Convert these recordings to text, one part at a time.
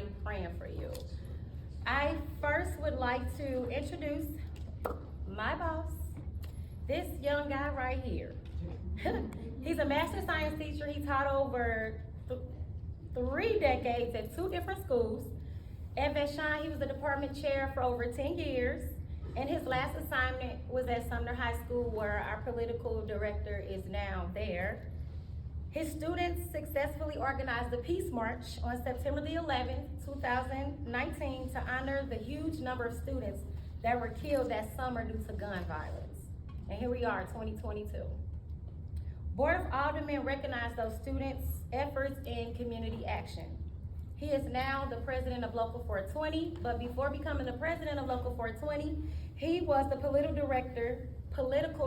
somebody praying for you. I first would like to introduce my boss, this young guy right here. He's a master science teacher. He taught over 3 decades at 2 different schools. At Vashon, he was the department chair for over 10 years. And his last assignment was at Sumner High School, where our political director is now there. His students successfully organized the Peace March on September the 11th, 2019 to honor the huge number of students that were killed that summer due to gun violence. And here we are, 2022. Board of Aldermen recognized those students' efforts in community action. He is now the president of Local 420, but before becoming the president of Local 420, he was the political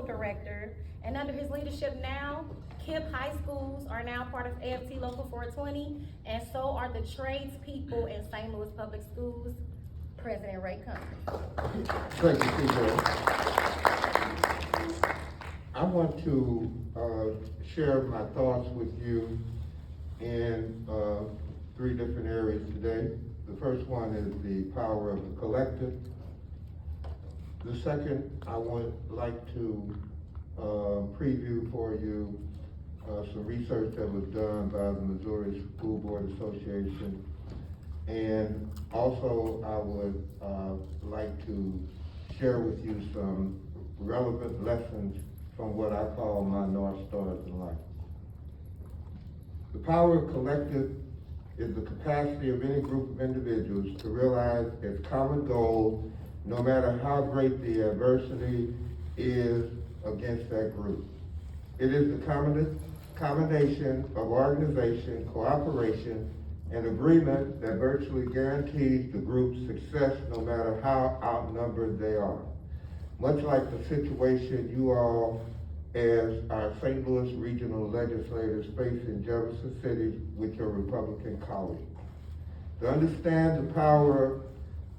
director, and under his leadership now, KIPP high schools are now part of AFT Local 420, and so are the tradespeople in St. Louis Public Schools, President Ray Cummings. Thank you, TJ. I want to share my thoughts with you in 3 different areas today. The first one is the power of the collective. The second, I would like to preview for you some research that was done by the Missouri School Board Association. And also, I would like to share with you some relevant lessons from what I call my North Stars in life. The power of collective is the capacity of any group of individuals to realize its common goal, no matter how great the adversity is against that group. It is the combination of organization, cooperation, and agreement that virtually guarantees the group's success no matter how outnumbered they are. Much like the situation you all, as our St. Louis regional legislators, face in Jefferson City with your Republican colleagues. To understand the power,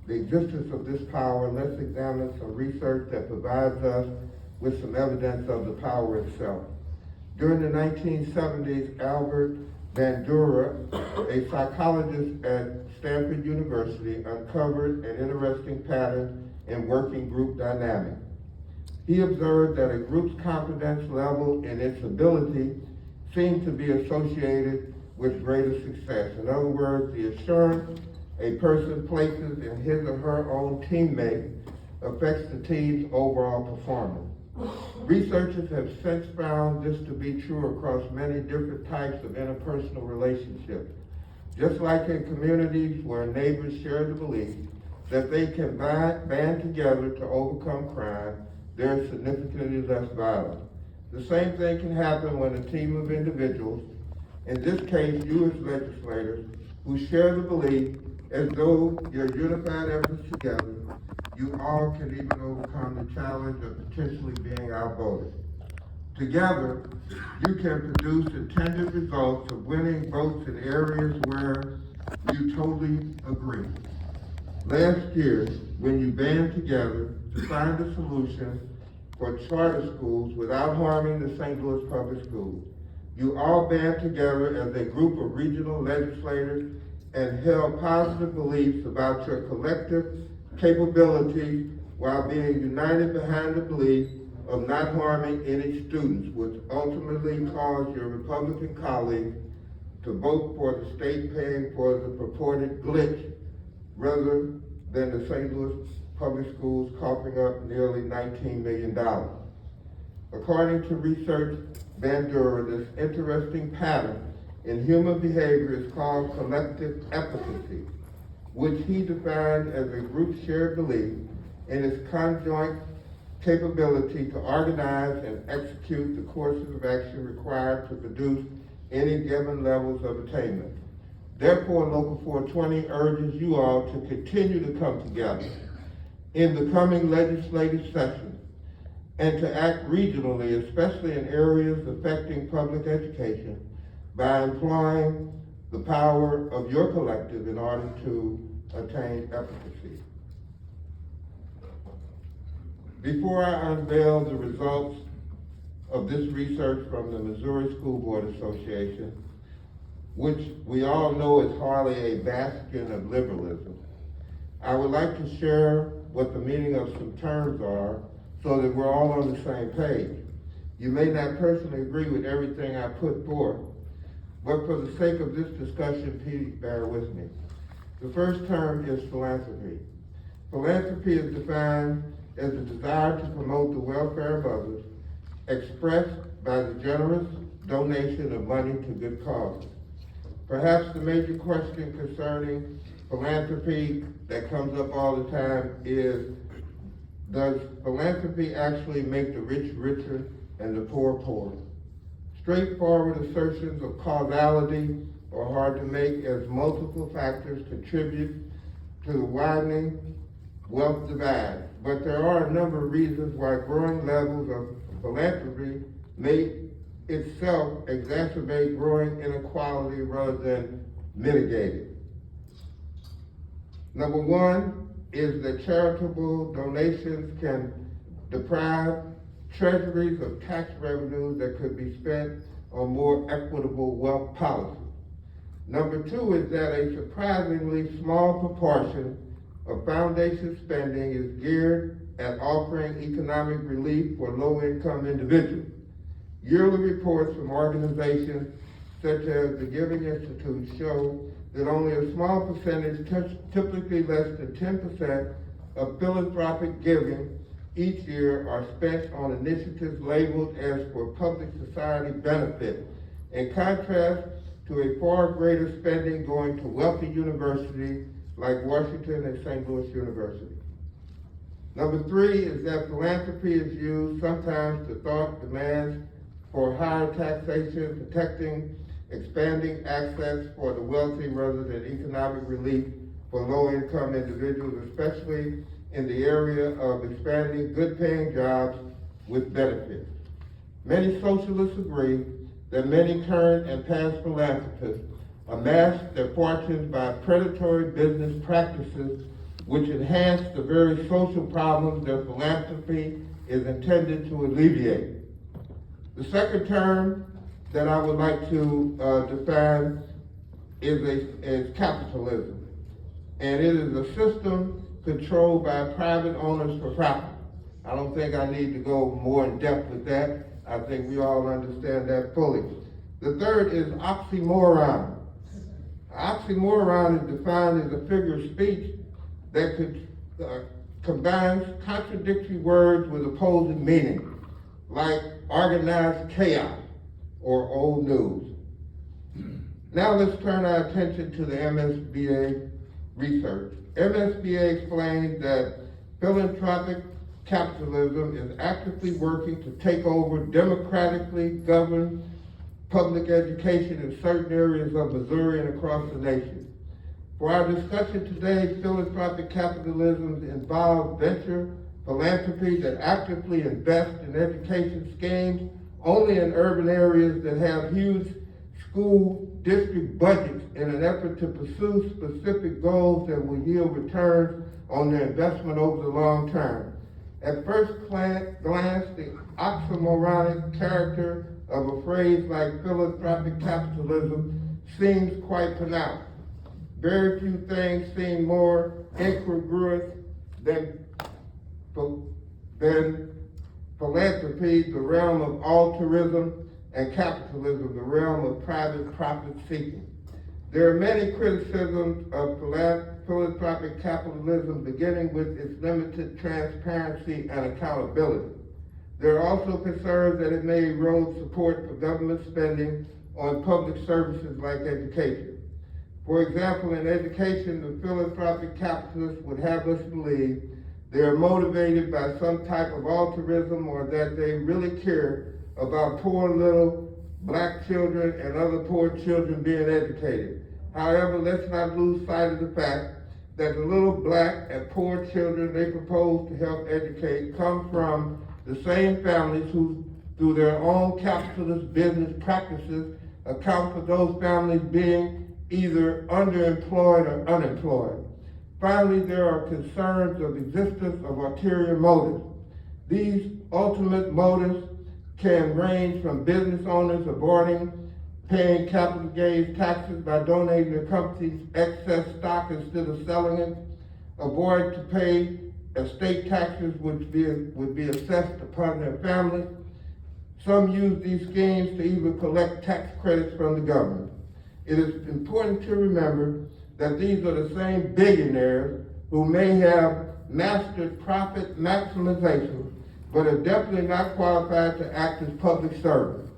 the existence of this power, let's examine some research that provides us with some evidence of the power itself. During the 1970s, Albert Bandura, a psychologist at Stanford University, uncovered an interesting pattern in working group dynamics. He observed that a group's confidence level in its ability seemed to be associated with greater success. In other words, the assurance a person places in his or her own teammate affects the team's overall performance. Researchers have since found this to be true across many different types of interpersonal relationships. Just like in communities where neighbors share the belief that they can band together to overcome crime, there is significantly less violence. The same thing can happen when a team of individuals, in this case you as legislators, who share the belief as though your unified efforts together, you all can even overcome the challenge of potentially being outvoted. Together, you can produce intended results of winning votes in areas where you totally agree. Last year, when you band together to find a solution for charter schools without harming the St. Louis Public Schools, you all band together as a group of regional legislators and held positive beliefs about your collective capabilities while being united behind the belief of not harming any students, which ultimately caused your Republican colleagues to vote for the state paying for the purported glitch rather than the St. Louis Public Schools coughing up nearly $19 million. According to research Bandura, this interesting pattern in human behavior is called collective efficacy, which he defined as a group shared belief in its conjoint capability to organize and execute the courses of action required to produce any given levels of attainment. Therefore, Local 420 urges you all to continue to come together in the coming legislative session and to act regionally, especially in areas affecting public education, by employing the power of your collective in order to attain efficacy. Before I unveil the results of this research from the Missouri School Board Association, which we all know is hardly a bastion of liberalism. I would like to share what the meaning of some terms are so that we're all on the same page. You may not personally agree with everything I put forth, but for the sake of this discussion, please bear with me. The first term is philanthropy. Philanthropy is defined as the desire to promote the welfare of others, expressed by the generous donation of money to good causes. Perhaps the major question concerning philanthropy that comes up all the time is, does philanthropy actually make the rich richer and the poor poorer? Straightforward assertions of causality are hard to make, as multiple factors contribute to the widening wealth divide. But there are a number of reasons why growing levels of philanthropy may itself exacerbate growing inequality rather than mitigate it. Number one is that charitable donations can deprive treasuries of tax revenues that could be spent on more equitable wealth policy. Number two is that a surprisingly small proportion of foundation spending is geared at offering economic relief for low-income individuals. Yearly reports from organizations such as the Giving Institute show that only a small percentage, typically less than 10% of philanthropic giving each year are spent on initiatives labeled as for public society benefit, in contrast to a far greater spending going to wealthy universities like Washington and St. Louis University. Number three is that philanthropy is used sometimes to thwart demands for higher taxation, protecting expanding access for the wealthy rather than economic relief for low-income individuals, especially in the area of expanding good-paying jobs with benefits. Many socialists agree that many current and past philanthropists amass their fortunes by predatory business practices which enhance the very social problems that philanthropy is intended to alleviate. The second term that I would like to define is capitalism. And it is a system controlled by private owners for profit. I don't think I need to go more in depth with that. I think we all understand that fully. The third is oxymoron. Oxymoron is defined as a figure of speech that combines contradictory words with opposing meaning, like organized chaos or old news. Now let's turn our attention to the MSBA research. MSBA explains that philanthropic capitalism is actively working to take over democratically governed public education in certain areas of Missouri and across the nation. For our discussion today, philanthropic capitalism involves venture philanthropy that actively invests in education schemes only in urban areas that have huge school district budgets in an effort to pursue specific goals that will yield returns on their investment over the long term. At first glance, the oxymoronic character of a phrase like philanthropic capitalism seems quite pronounced. Very few things seem more incongruous than philanthropy, the realm of altruism, and capitalism, the realm of private profit seeking. There are many criticisms of philanthropic capitalism, beginning with its limited transparency and accountability. There are also concerns that it may erode support for government spending on public services like education. For example, in education, the philanthropic capitalists would have us believe they are motivated by some type of altruism, or that they really care about poor little black children and other poor children being educated. However, let's not lose sight of the fact that the little black and poor children they propose to help educate come from the same families who, through their own capitalist business practices, account for those families being either underemployed or unemployed. Finally, there are concerns of existence of ulterior motives. These ultimate motives can range from business owners avoiding paying capital gains taxes by donating the company's excess stock instead of selling it, avoid to pay estate taxes which would be assessed upon their families. Some use these schemes to even collect tax credits from the government. It is important to remember that these are the same billionaires who may have mastered profit maximization, but are definitely not qualified to act as public servants.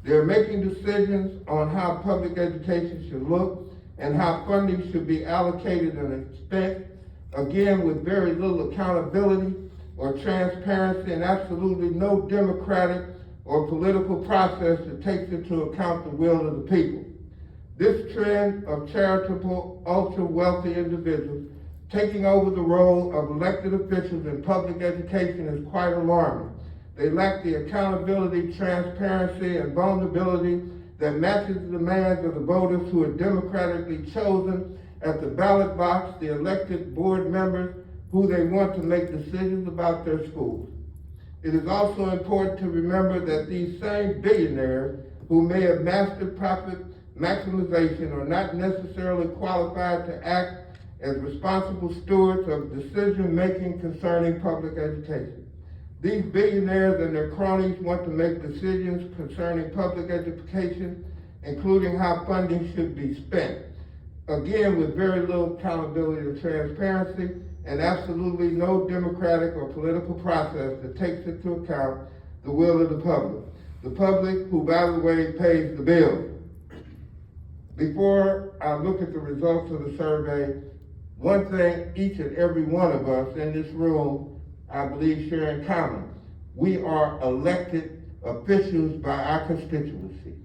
They're making decisions on how public education should look and how funding should be allocated and spent, again with very little accountability or transparency and absolutely no democratic or political process that takes into account the will of the people. This trend of charitable, ultra-wealthy individuals taking over the role of elected officials in public education is quite alarming. They lack the accountability, transparency, and vulnerability that matches the demands of the voters who are democratically chosen at the ballot box, the elected board members who they want to make decisions about their schools. It is also important to remember that these same billionaires who may have mastered profit maximization are not necessarily qualified to act as responsible stewards of decision-making concerning public education. These billionaires and their cronies want to make decisions concerning public education, including how funding should be spent. Again, with very little accountability or transparency, and absolutely no democratic or political process that takes into account the will of the public. The public who, by the way, pays the bill. Before I look at the results of the survey, one thing each and every one of us in this room, I believe, share in common. We are elected officials by our constituency.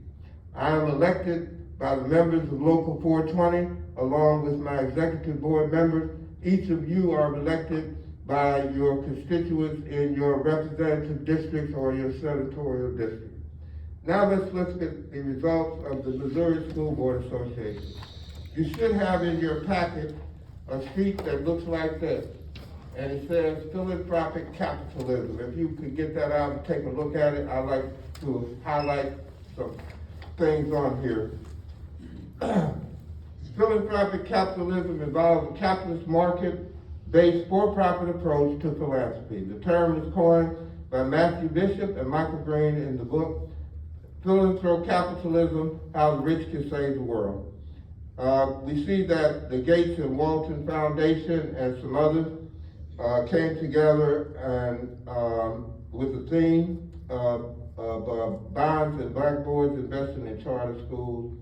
I am elected by the members of Local 420, along with my executive board members. Each of you are elected by your constituents in your representative districts or your senatorial district. Now let's look at the results of the Missouri School Board Association. You should have in your packet a sheet that looks like this, and it says philanthropic capitalism. If you could get that out and take a look at it, I'd like to highlight some things on here. Philanthropic capitalism involves a capitalist market-based for-profit approach to philanthropy. The term is coined by Matthew Bishop and Michael Green in the book, Philanthrocapitalism, How the Rich Can Save the World. We see that the Gates and Walton Foundation and some others came together and with the theme of bonds and blackboards investing in charter schools.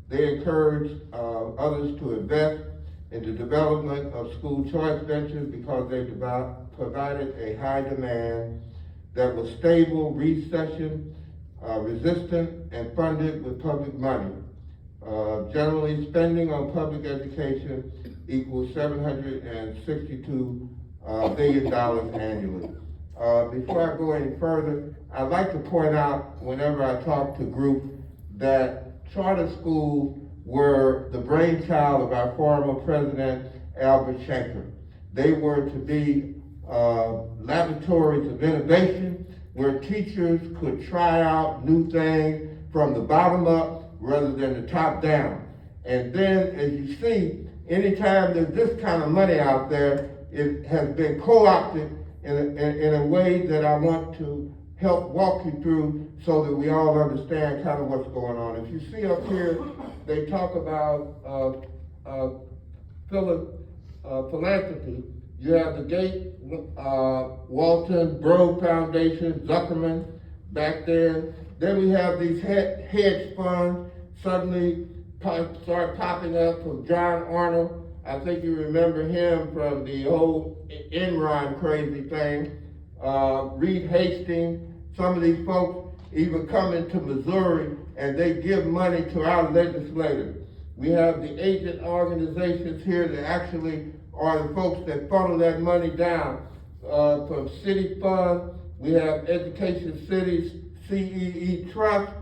They encouraged others to invest in the development of school choice ventures because they provided a high demand that was stable, recession resistant, and funded with public money. Generally, spending on public education equals $762 billion annually. Before I go any further, I'd like to point out, whenever I talk to groups, that charter schools were the brainchild of our former president, Albert Shanker. They were to be laboratories of innovation where teachers could try out new things from the bottom up rather than the top down. And then, as you see, anytime there's this kind of money out there, it has been co-opted in a way that I want to help walk you through so that we all understand kind of what's going on. If you see up here, they talk about philanthropy. You have the Gates, Walton, Broad Foundation, Zuckerman back there. Then we have these hedge funds suddenly start popping up from John Arnold. I think you remember him from the whole Enron crazy thing. Reed Hastings, some of these folks even come into Missouri and they give money to our legislators. We have the agent organizations here that actually are the folks that funnel that money down from city funds. We have Education City's CEE Trust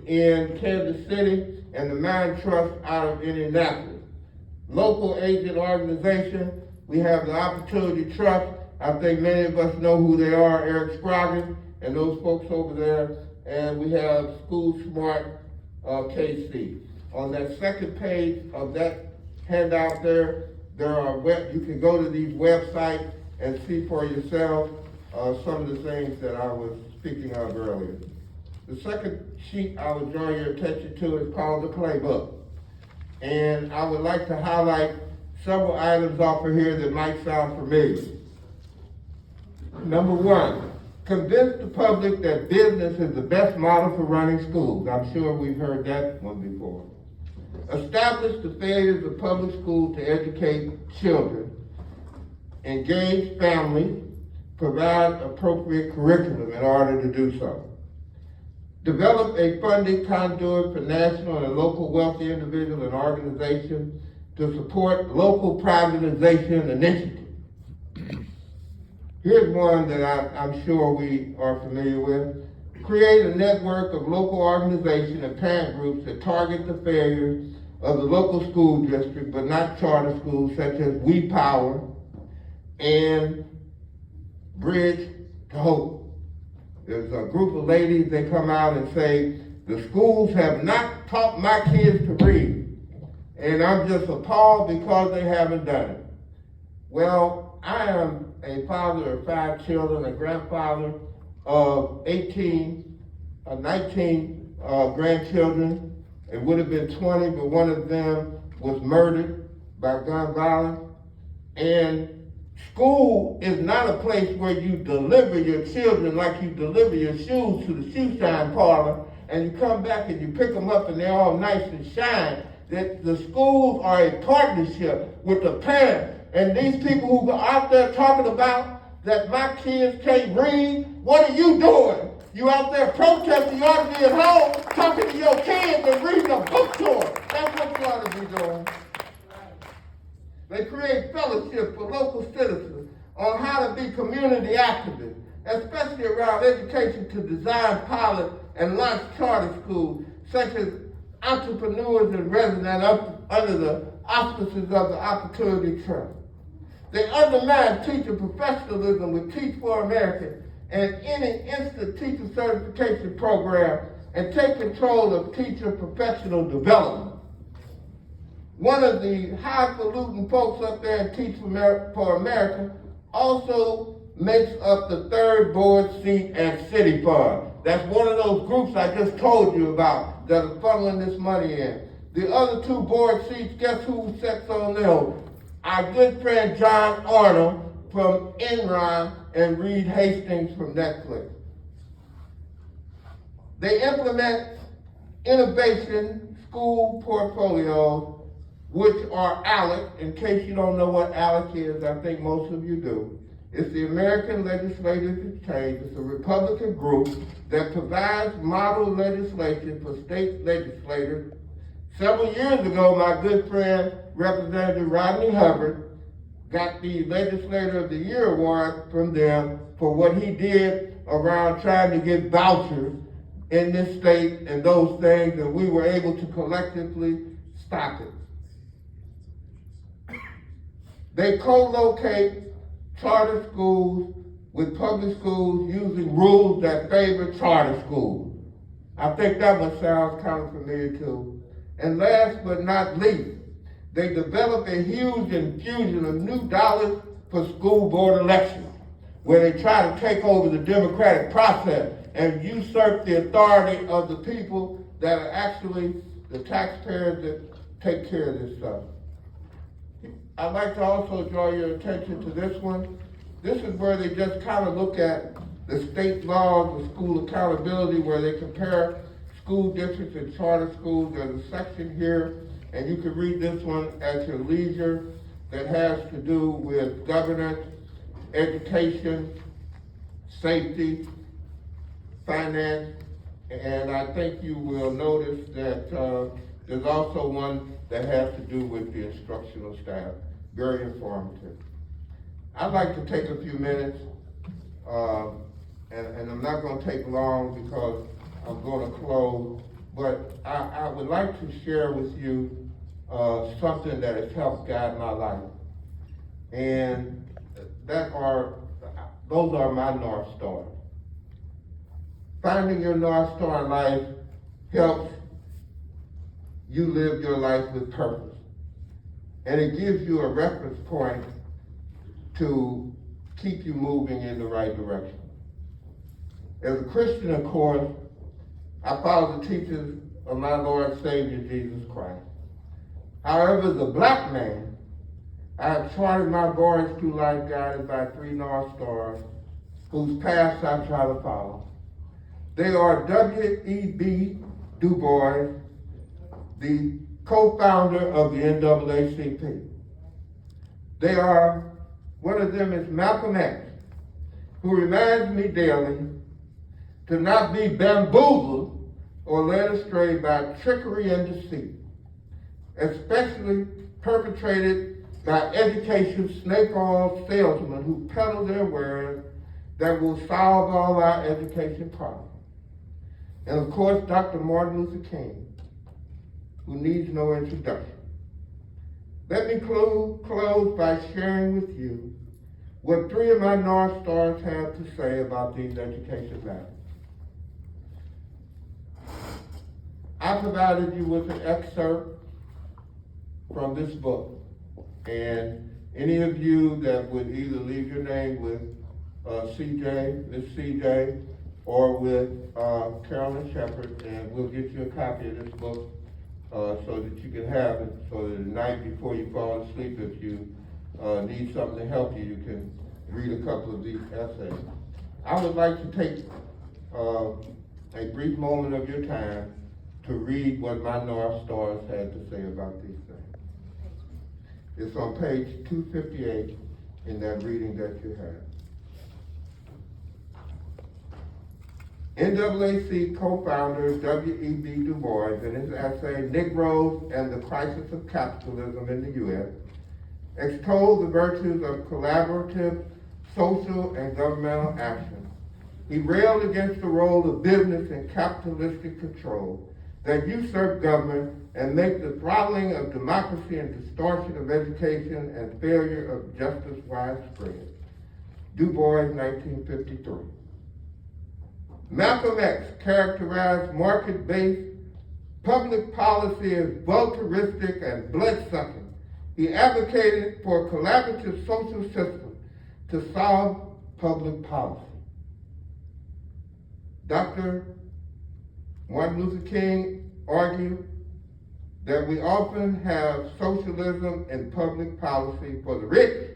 in Kansas City and the Mine Trust out of Indianapolis. Local agent organization, we have the Opportunity Trust. I think many of us know who they are, Eric Scroggins and those folks over there. And we have School Smart KC. On that second page of that handout there are you can go to these websites and see for yourself some of the things that I was speaking of earlier. The second sheet I would draw your attention to is called the playbook. And I would like to highlight several items off of here that might sound familiar. Number one, convince the public that business is the best model for running schools. I'm sure we've heard that one before. Establish the failures of public schools to educate children. Engage families. Provide appropriate curriculum in order to do so. Develop a funding conduit for national and local wealthy individuals and organizations to support local privatization initiatives. Here's one that I'm sure we are familiar with. Create a network of local organizations and parent groups that target the failures of the local school district, but not charter schools, such as We Power and Bridge to Hope. There's a group of ladies, they come out and say, the schools have not taught my kids to read. And I'm just appalled because they haven't done it. Well, I am a father of 5 children, a grandfather of 19 grandchildren. It would have been 20, but one of them was murdered by gun violence. And school is not a place where you deliver your children like you deliver your shoes to the shoe shine parlor, and you come back and you pick them up and they're all nice and shine. That the schools are a partnership with the parents. And these people who are out there talking about that my kids can't read, what are you doing? You out there protesting, you ought to be at home talking to your kids and reading a book to them. That's what you ought to be doing. They create fellowships for local citizens on how to be community activists, especially around education to design, pilot, and launch charter schools, such as entrepreneurs and residents under the auspices of the Opportunity Trust. They undermine teacher professionalism with Teach for America and any instant teacher certification program and take control of teacher professional development. One of the highfalutin folks up there in Teach for America also makes up the 3rd board seat at City Fund. That's one of those groups I just told you about that are funneling this money in. The other 2 board seats, guess who sits on them? Our good friend John Arnold from Enron and Reed Hastings from Netflix. They implement innovation school portfolios, which are ALEC. In case you don't know what ALEC is, I think most of you do. It's the American Legislators Exchange. It's a Republican group that provides model legislation for state legislators. Several years ago, my good friend, Representative Rodney Hubbard, got the Legislator of the Year award from them for what he did around trying to get vouchers in this state and those things, and we were able to collectively stop it. They co-locate charter schools with public schools using rules that favor charter schools. I think that one sounds kind of familiar too. And last but not least, they develop a huge infusion of new dollars for school board elections, where they try to take over the democratic process and usurp the authority of the people that are actually the taxpayers that take care of this stuff. I'd like to also draw your attention to this one. This is where they just kind of look at the state laws of school accountability, where they compare school districts and charter schools. There's a section here, and you can read this one at your leisure, that has to do with governance, education, safety, finance, and I think you will notice that there's also one that has to do with the instructional staff. Very informative. I'd like to take a few minutes, and I'm not going to take long because I'm going to close, but I would like to share with you something that has helped guide my life. And those are my North Stars. Finding your North Star in life helps you live your life with purpose. And it gives you a reference point to keep you moving in the right direction. As a Christian, of course, I follow the teachings of my Lord and Savior Jesus Christ. However, as a black man, I have charted my voyage through life guided by 3 North Stars, whose paths I try to follow. They are W.E.B. Du Bois, the co-founder of the NAACP. One of them is Malcolm X, who reminds me daily to not be bamboozled or led astray by trickery and deceit, especially perpetrated by education snake oil salesmen who peddle their wares that will solve all our education problems. And of course, Dr. Martin Luther King, who needs no introduction. Let me close by sharing with you what 3 of my North Stars have to say about these education matters. I provided you with an excerpt from this book, and any of you that would either leave your name with Miss CJ, or with Carolyn Shepard, and we'll get you a copy of this book so that you can have it, so that the night before you fall asleep, if you need something to help you, you can read a couple of these essays. I would like to take a brief moment of your time to read what my North Stars had to say about these things. It's on page 258 in that reading that you have. NAACP co-founder W.E.B. Du Bois, in his essay, Negroes and the Crisis of Capitalism in the U.S., extolled the virtues of collaborative social and governmental action. He railed against the role of business in capitalistic control that usurp government and make the throttling of democracy and distortion of education and failure of justice widespread. Du Bois, 1953. Malcolm X characterized market-based public policy as voluntaristic and blood-sucking. He advocated for a collaborative social system to solve public policy. Dr. Martin Luther King argued that we often have socialism in public policy for the rich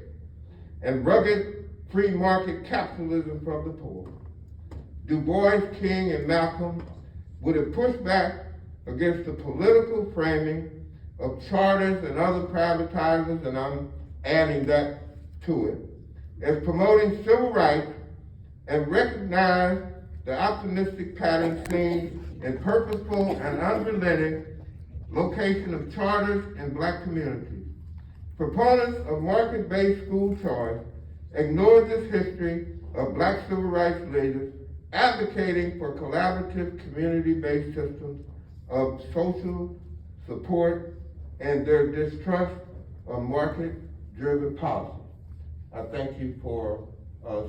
and rugged free market capitalism from the poor. Du Bois, King, and Malcolm would have pushed back against the political framing of charters and other privatizers, and I'm adding that to it, as promoting civil rights, and recognize the optimistic pattern seen in purposeful and unrelenting location of charters in black communities. Proponents of market-based school choice ignore this history of black civil rights leaders advocating for collaborative community-based systems of social support and their distrust of market-driven policy. I thank you for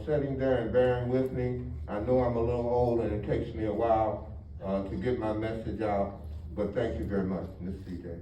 sitting there and bearing with me. I know I'm a little old and it takes me a while to get my message out, but thank you very much, Ms. CJ.